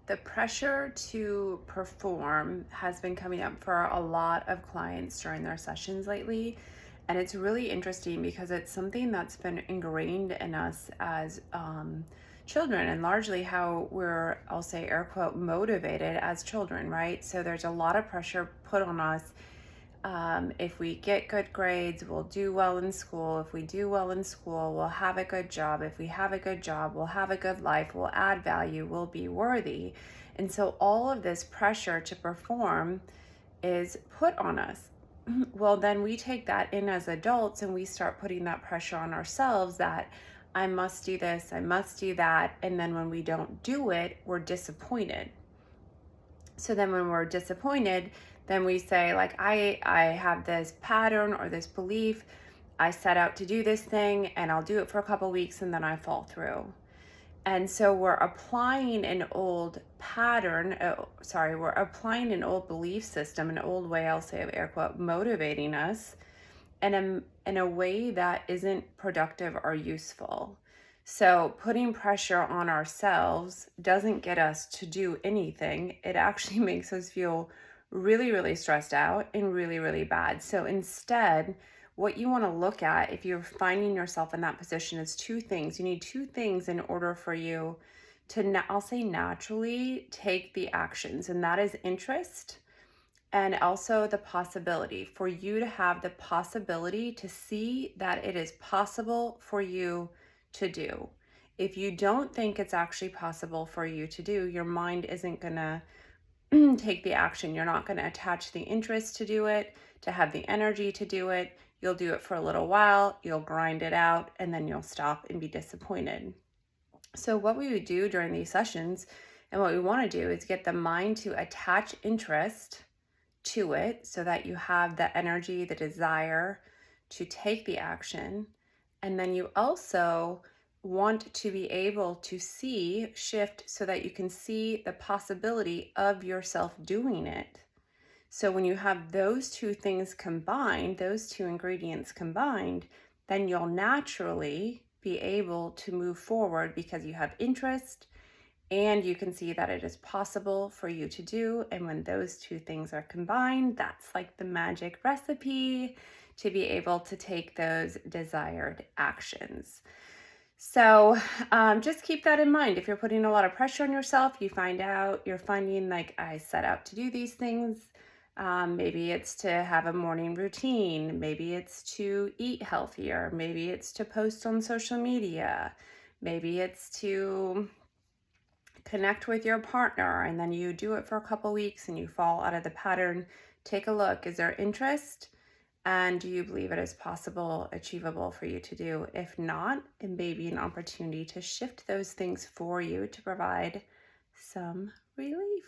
The pressure to perform has been coming up for a lot of clients during their sessions lately. And it's really interesting because it's something that's been ingrained in us as children, and largely how we're, I'll say, air quote, motivated as children, right? So there's a lot of pressure put on us. If we get good grades, we'll do well in school. If we do well in school, we'll have a good job. If we have a good job, we'll have a good life. We'll add value. We'll be worthy. And so all of this pressure to perform is put on us. Well, then we take that in as adults and we start putting that pressure on ourselves that I must do this, I must do that. And then when we don't do it, we're disappointed. So then when we're disappointed, then we say, like, I have this pattern or this belief. I set out to do this thing and I'll do it for a couple weeks and then I fall through. And so we're applying an old pattern, we're applying an old belief system, an old way, I'll say, of air quote, motivating us in a way that isn't productive or useful. So putting pressure on ourselves doesn't get us to do anything. It actually makes us feel really, really stressed out and really, really bad. So instead, what you want to look at if you're finding yourself in that position is two things. You need two things in order for you to, I'll say, naturally take the actions, and that is interest and also the possibility for you to have the possibility to see that it is possible for you to do. If you don't think it's actually possible for you to do, your mind isn't going to take the action. You're not going to attach the interest to do it, to have the energy to do it. You'll do it for a little while, you'll grind it out, and then you'll stop and be disappointed. So what we would do during these sessions and what we want to do is get the mind to attach interest to it so that you have the energy, the desire to take the action. And then you also want to be able to shift so that you can see the possibility of yourself doing it. So when you have those two things combined, those two ingredients combined, then you'll naturally be able to move forward because you have interest and you can see that it is possible for you to do. And when those two things are combined, that's like the magic recipe to be able to take those desired actions. So just keep that in mind. If you're putting a lot of pressure on yourself, you're finding like, I set out to do these things. Maybe it's to have a morning routine. Maybe it's to eat healthier. Maybe it's to post on social media. Maybe it's to connect with your partner, and then you do it for a couple weeks and you fall out of the pattern. Take a look. Is there interest? And do you believe it is possible, achievable for you to do? If not, it may be an opportunity to shift those things for you to provide some relief.